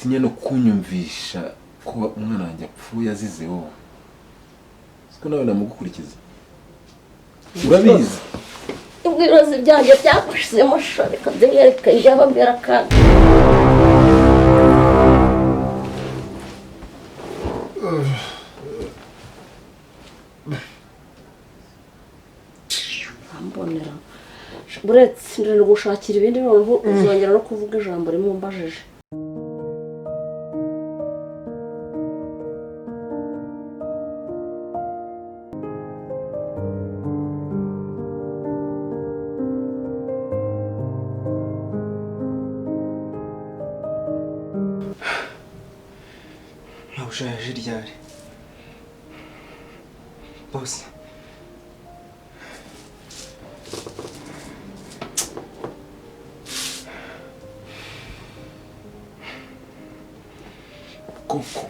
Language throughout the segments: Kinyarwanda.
utinya no kunyumvisha ko umwana wanjye apfuye azize wowe siko nawe namugukurikiza urabizi ibibazo byanjye byakushizemo reka byereka njyaho mbera kandi ambonera buretse ndere gushakira ibindi noneho uzongera no kuvuga ijambo rimwe umbajije ushaje ryari bose koko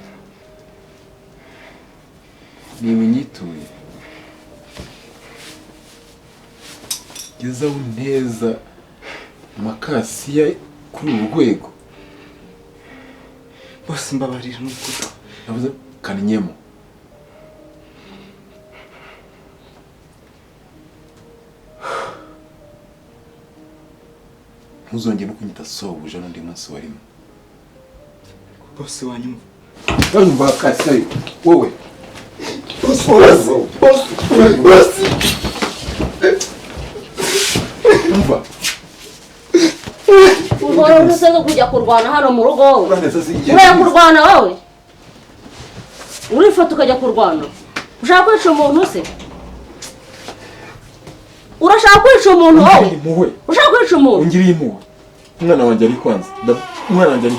nibinyituye gezaho neza makasiya kuri uru rwego bose mbabarira n'ukuri navuze kaninyemo ntuzongere no kunyita sobuja n'undi munsi warimo bose wanyuma wanyumva kasiya wowe bose umva uhora urusega kujya kurwana hano mu rugo wowe uraya kurwana wowe urifata ukajya kurwana ushaka kwica umuntu se urashaka kwica umuntu wowe ushaka kwica umuntu ungiriye impuhwe umwana wanjye ari kwanza umwana wanjye ari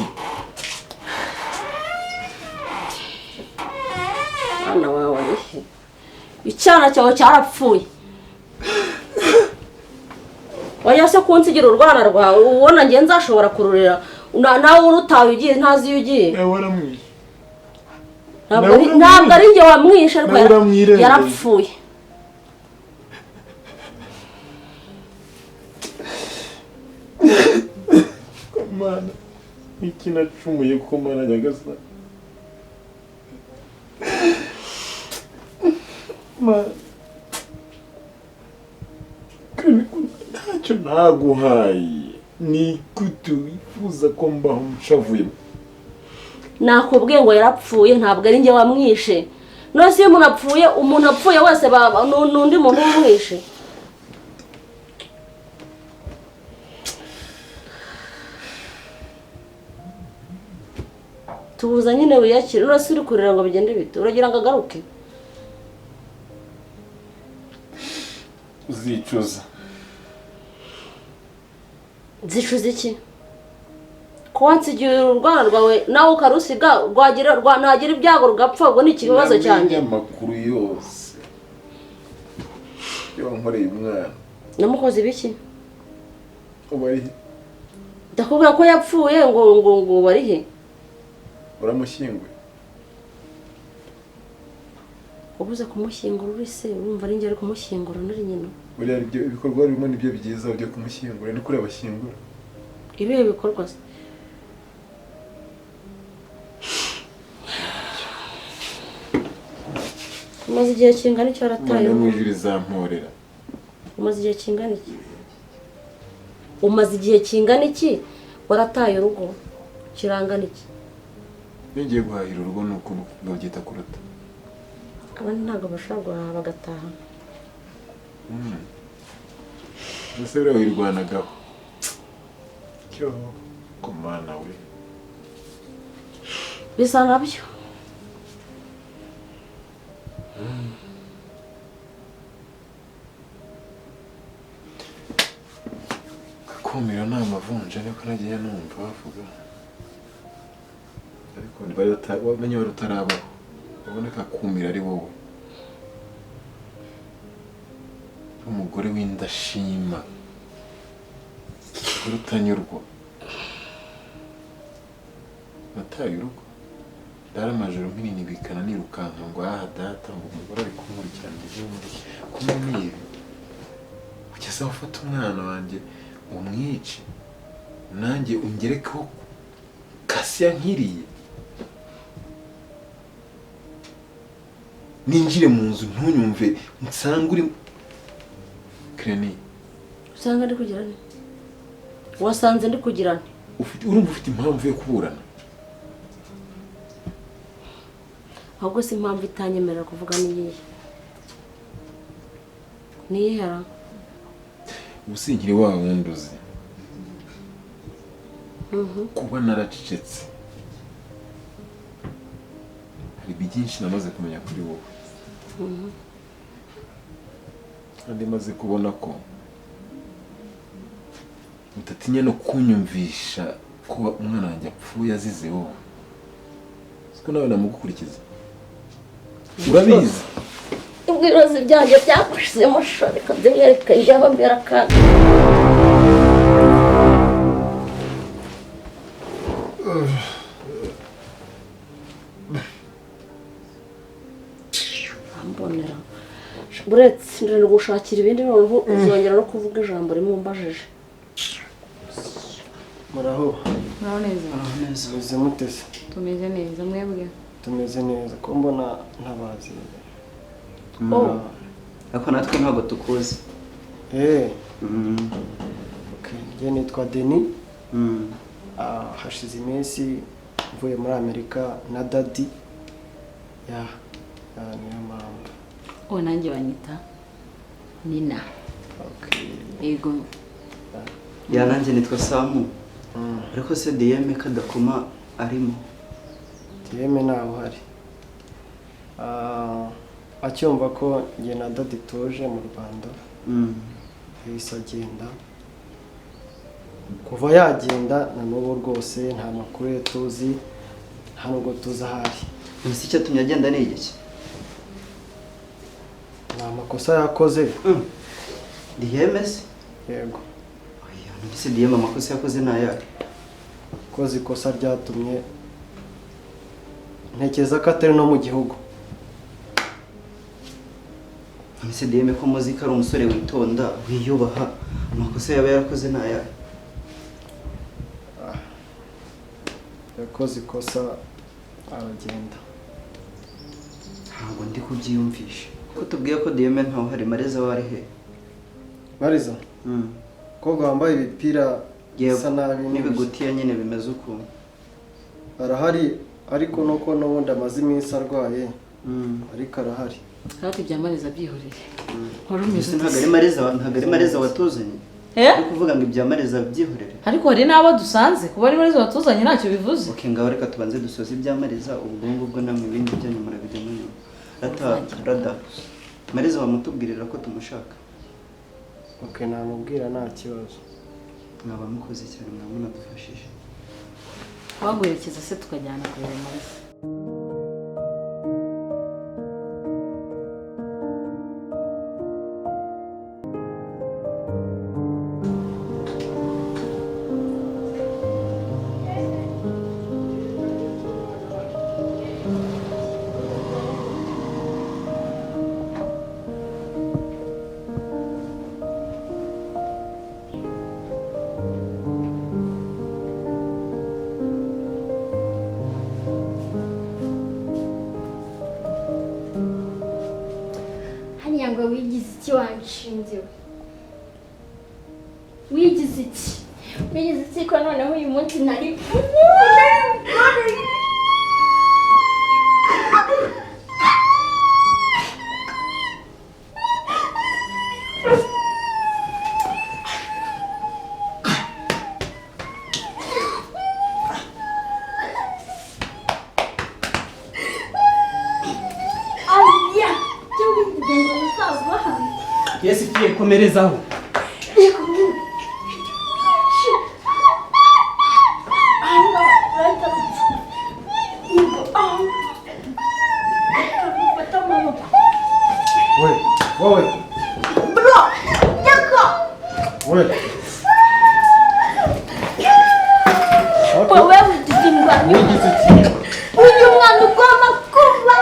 mwana wawe arihe icyana cyawe cyarapfuye wajya se kunsigira urwana rwawe ubona nge nzashobora kururira nawe urutawe ugiye ntazi iyo ugiye waramwishe ntabwo ari njye wamwishe yarapfuye mana iki nacumuye kuko mana nyagasa mana ntacyo naguhaye ni gute wifuza ko mbaho nshavuyemo nakubwiye ngo yarapfuye ntabwo ari njye wamwishe none se iyo umuntu apfuye wese n'undi muntu umwishe tubuza nyine wiyakire none se uri kurira ngo bigende bite uragira ngo agaruke uzicuza zicuza iki ko wansigiye urwana rwawe nawe ukarusiga nagira ibyago rugapfa ubwo ni ikibazo cyanjye amakuru yose yo nkoreye umwana namukoze ibiki ubari ndakubwira ko yapfuye ngo bari he uramushyinguye ubuze kumushyingura uri se urumva ari njye ari kumushyingura nari nyina buriya ibikorwa birimo nibyo byiza byo kumushyingura ni kuri abashyingura ibihe bikorwa se umaze igihe kingana iki warataye umwana mwijuru izamporera umaze igihe kingana iki umaze igihe kingana iki warataye urugo kirangana iki yongeye guhahira urugo ni uko babyita kuruta abandi ntabwo bashobora guhaha bagataha ese buriya wirwanagaho cyo ku mwana we bisa nabyo kumira ni amavunja niko nagiye numva bavuga ariko wamenye wari utarabaho uboneka kumira ari wowe umugore w'indashima urutanyurwa nataye urugo ndara amajoro minini bikana nirukanka ngo aha data ngo umugore ari kumurikirana iby'undi kumumira kugeza ufata umwana wanjye umwice nanjye ungerekeho kasi yankiriye ninjire mu nzu ntunyumve nsanga uri Kreni usanga ndi kugira nte wasanze ndi kugira nte urumva ufite impamvu yo kuburana ahubwo si impamvu itanyemerera kuvuga niyihe hara ubusinkiri wa wunduzi kuba naracecetse hari byinshi namaze kumenya kuri wowe kandi maze kubona ko utatinya no kunyumvisha ko umwana wanjye apfuye azize wowe siko nawe namugukurikiza urabizi ibibazo byanjye byakushizemo reka byereka njyaho mbera akaga ambonera uretse ndende gushakira ibindi noneho uzongera no kuvuga ijambo rimwe umbajije muraho neza meze mutese tumeze neza mwebwe tumeze neza ko mbona ntabazi ariko natwe ntabwo tukuzi njye nitwa Denis hashize iminsi mvuye muri Amerika na Daddy niyo mpamvu nanjye banyita Nina yego nanjye nitwa Samu ariko se DM kadakoma arimo DM ntawe uhari acyumva ko njye na Daddy tuje mu Rwanda yahise agenda kuva yagenda na n'ubu rwose nta makuru ye tuzi nta nubwo tuzi ahari ese icyatumye agenda ni iki nta makosa yakoze DM se yego ese DM amakosa yakoze n'ayari koze ikosa ryatumye ntekereza ko atari no mu gihugu ese DM ko muzi ko ari umusore witonda wiyubaha amakosa yaba yarakoze n'ayari yakoze ikosa aragenda ntabwo ndi kubyiyumvisha ko tubwiye ko DM ntawe hari Mariza wari he Mariza koga wambaye ibipira bisa nabi n'ibigutiya nyine bimeze ukuntu arahari ariko nuko n'ubundi amaze iminsi arwaye ariko arahari hafi bya Mariza byihorere ntabwo ari Mariza watuzanye ari kuvuga ngo ibya Mariza byihorere ariko hari n'abo dusanze kuba ari Mariza watuzanye ntacyo bivuze ngaho reka tubanze dusoze ibya Mariza ubwo namwe ibindi byanyu murabijyamo nyuma rada Mariza wamutubwirira ko tumushaka namubwira nta kibazo mwaba mukoze cyane mwamunadufashije waguherekeza se tukajyana kureba Mariza ngo wigize iki wanshingiwe wigize iki ko noneho uyu munsi nari Yes, ikiye komerezaho. Wowe. Bro, yako. Wowe. Wewe utigimba. Uyu mwana ugomba kuba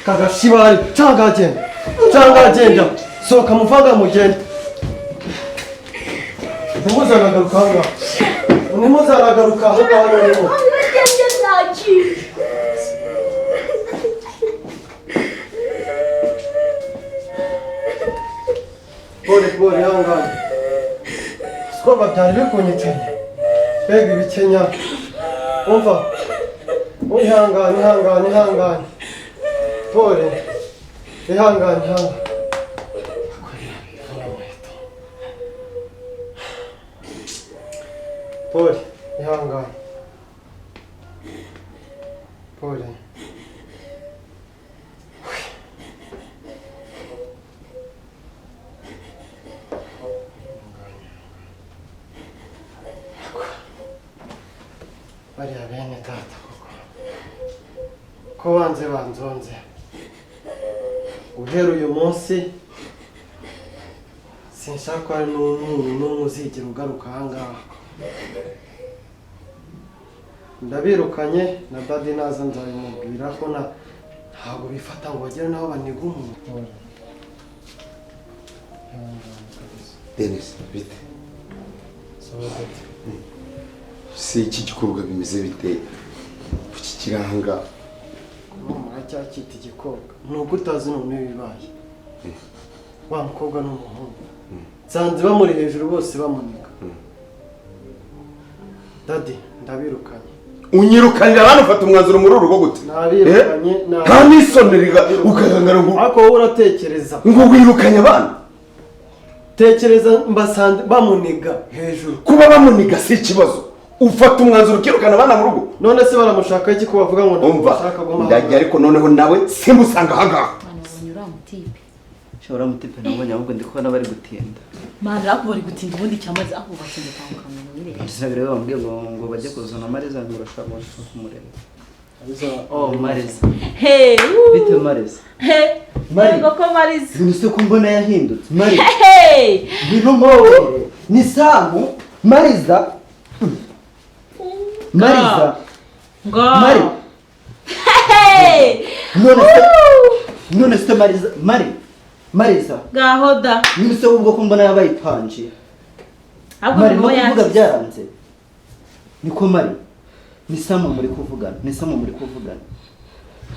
kagashibari cyangwa agenda sohoka muvanga mugende ntimuzanagaruka aha ngaha ntimuzanagaruka aha ngaha noneho pole ihangane siko byari bikunyicanye mbega ibikenya umva ihangane pole ihangane pole ihangane pole bariya bene data ko banze banzonze guhera uyu munsi sinshaka ko hari n'umuntu n'umwe uzigera ugaruka aha ngaha ndabirukanye na dadi naza nzabimubwira ko ntabwo bifata ngo bagere n'aho baniga umuntu. Denis bite si iki gikorwa bimeze bite kuki kiranga muracyakita igikobwa nuko utazi none bibaye wa mukobwa n'umuhungu nsanze bamuri hejuru bose bamuniga dadi ndabirukanye unyirukanira abantu ufata umwanzuro muri urugo gute nabirukanye nta nisoneriga ukagangara ngo ariko wowe uratekereza ngo wirukanye abantu tekereza mbasanze bamuniga hejuru kuba bamuniga si ikibazo ufata umwanzuro ukirukana abana mu rugo none se baramushaka iki ko bavuga ngo ndashaka guma ndajya ariko noneho nawe simusanga ahangaha Banyura mutipe. Shora mutipe nabonye ahubwo ndi kubona bari gutinda. Mana ako bari gutinda ubundi cyamaze aho batinda kwa kamera wirere. Sinabire bambwiye ngo bajye kuzana Mariza ngo urashaka kumureba. Oh Mariza. Hey. Bite Mariza? Hey. Mariza ko Mariza. Nise ko mbona yahindutse. Mariza. Hey. Bino mwowe. Ni Samu Mariza. Mariza. Mari. Hey. None se Mariza. Mariza. Gahoda. Nise ubwo ko mbona yabaye panje. Mari no kuvuga byaranze. Niko Mari. Ni Samu muri kuvugana.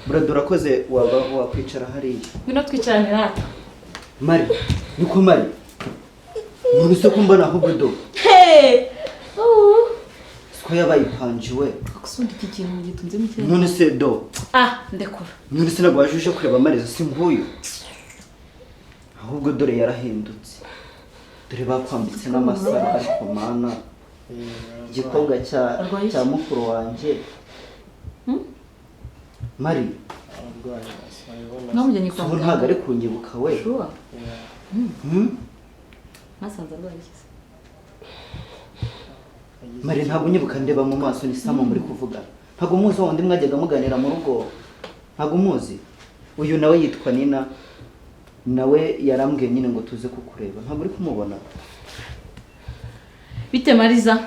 Brother urakoze wakwicara hariya. Bino twicarane rata. Mari. Niko Mari. Nise ko mbona ahubwo do. Hey. Ko yabaye panje we. Akusundi iki kintu gitunze mu cyane. None se do. Ndekura. None se nagwajuje kureba Mariza si nguyu. Ahubwo dore yarahindutse. Dore bakwambitse n'amasara ariko mana. Igikobwa cya mukuru wanje. Mari. Namujyanye kwa muganga. Ntago ari kunyibuka we. Sure. Masanze arwaye iki? Mari ntabwo unyibuka ndeba mu maso ni Samu muri kuvugana. Ntabwo muzi wundi mwajyaga muganira mu rugo. Ntabwo muzi. Uyu nawe yitwa Nina. Nawe yarambwiye nyine ngo tuze kukureba. Ntabwo uri kumubona. Bite Mariza?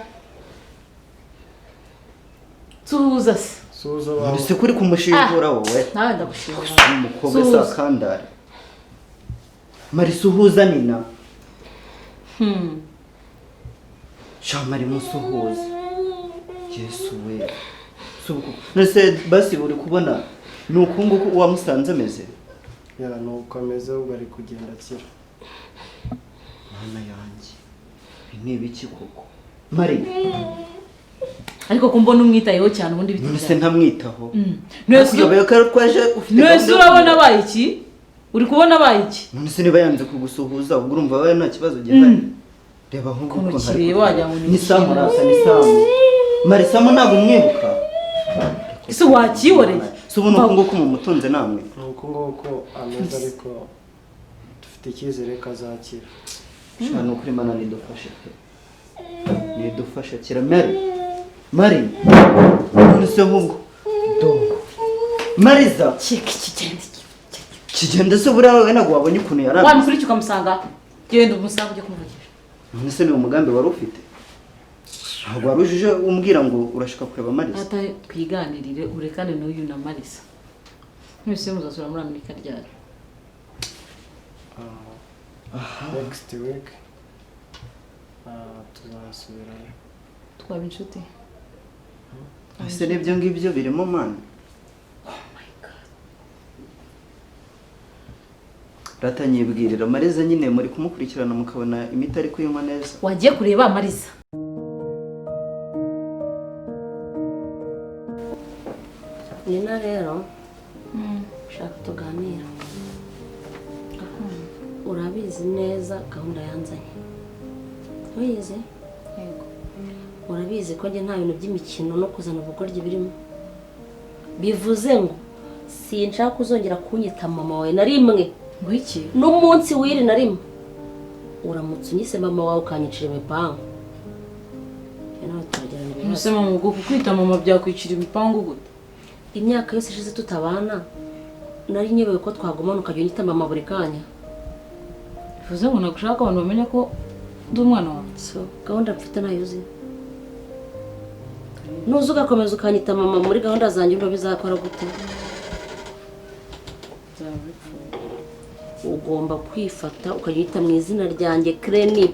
Tuza se. Suza wawe. Ese kuri kumushingura wowe. Nawe ndagushingura. Umukobwa sa kandari. Mari suhuza Nina. Shamari musuhuza. Yesu we. Subuko. Nese basi uri kubona nuko nguko wamusanze ameze. Ya nuko ameze ubwo ari kugenda akira. Mana yanjye. Ni ibiki koko? Mari. Ariko ko mbona umwitayeho cyane ubundi bitije. Nese ntamwitaho. Nese yobaye ko twaje ufite. Nese urabona baye iki? Uri kubona baye iki? Nese niba yanze kugusuhuza ubwo urumva baye nta kibazo gihari. Reba ahubwo ko ntari. Ni Samu rasa ni Samu. Mari Samu ntabwo umwibuka. Ese wakiyoreye? So ubona ko mu mutunze namwe. Nuko ngoko ameze ariko dufite icyizere kazakira. Shana ukuri mana nidufashe pe. Nidufashe kira Mari. Nise ahubwo. Do. Mariza. Kigende se buriya we nagwa wabonye ukuntu yarabye. Wamukuri cyukamusanga. Genda umusanga ujye kumuvugisha. Nise ni umugambi wari ufite. Ntabwo warujije umbwira ngo urashaka kureba Mariza. Ata twiganirire urekane n'uyu na Mariza. Mwese muzasura muri Amerika ryari? Next week. tuzasubirayo. twaba inshuti. ese n'ibyo ngibyo birimo mana ratanyibwirira Mariza nyine muri kumukurikirana mukabona imiti ari kuyinywa neza. Wagiye kureba Mariza? Nina rero ushaka tuganira. Urabizi neza gahunda yanzanye. Uyizi? Yego. Urabizi ko njye nta bintu by'imikino no kuzana ubugoryi birimo. Bivuze ngo sinshaka kuzongera kunyita mama wawe na rimwe. Ngo iki? N'umunsi w'iri na rimwe. Uramutse unyise mama wawe ukanyicira imipango. Ese mama ubwo kukwita mama byakwicira imipango gute? Imyaka yose ishize tutabana nari nyebewe ko twagumana ukajya unyita mama buri kanya. Bivuze ngo nagushaka abantu bamenye ko ndi umwana wawe. So gahunda mfite nayo uzi. Nuza ugakomeza ukanyita mama muri gahunda zanjye mba bizakora gute? Ugomba kwifata ukanyita mu izina ryanjye Kreni.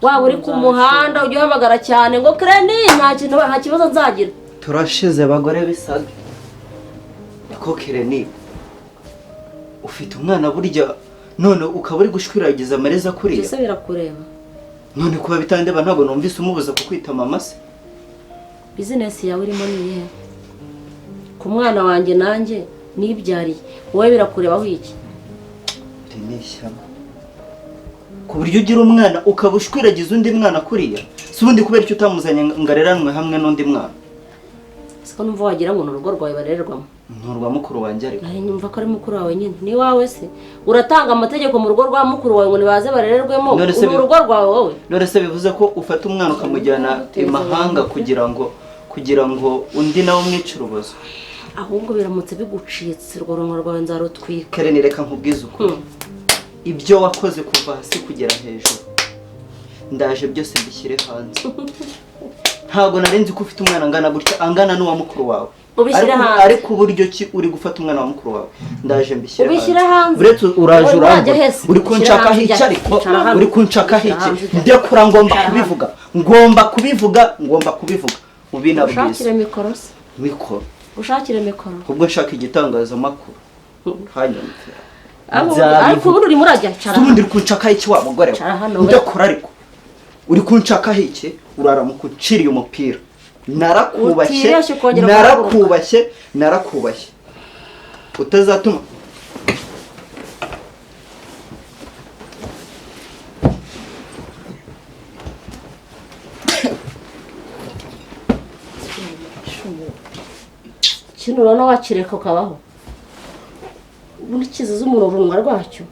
Waba uri ku muhanda ujye uhamagara cyane ngo Kreni nta kibazo nzagira. Turashize abagore bisaga. Ko Kreni ufite umwana burya none ukaba uri gushwiragiza Mariza kuriya. Ese birakureba. None kuba bitandeba ntabwo numvise umubuza kukwita mama se. Business yawe irimo niye? Ku mwana wanjye nanjye nibyariye. Wowe birakureba aho iki? Nishyamba. Ku buryo ugira umwana ukaba ushwiragiza undi mwana kuriya. Si ubundi kubera icyo utamuzanye ngareranwe hamwe n'undi mwana. Siko numva wagira ngo n'urugo rwawe barererwamo. Nturwa mukuru wanjye ariko. Nari nyumva ko ari mukuru wawe nyine. Ni wawe se. Uratanga amategeko mu rugo rwa mukuru wawe ngo nibaze barererwemo. Urugo rwawe wowe. None se bivuze ko ufata umwana ukamujyana imahanga kugira ngo undi nawe umwice urubozo. Ahubwo biramutse bigucitse urwo runwa rwawe nzarutwika. Kreni reka nkubwize ukuri. Ibyo wakoze kuva hasi kugera hejuru ndaje byose bishyire hanze. Ntabwo narenze ko ufite umwana angana gutya angana n'uwa mukuru wawe. Ariko uburyo ki uri gufata umwana wa mukuru wawe ndaje mbishyire hanze. Ubishyire hanze. Uretse uraje uri kunshaka hica ariko uri kunshaka hica ndekura ngomba kubivuga ubinabwiza. Ushakire mikoro se. Mikoro. Ushakire mikoro. Ubwo nshaka igitangazamakuru. Hanyuma ariko ubu uri murajya cara. Ubundi uri kunshaka iki wa mugore we? Ndakora ariko. Uri kunshaka iki? Urara mu kunciriye umupira. Narakubashye. Utazatuma kino urabona wakireka ukabaho. Ubundi kizize umuntu urunwa rwacyo.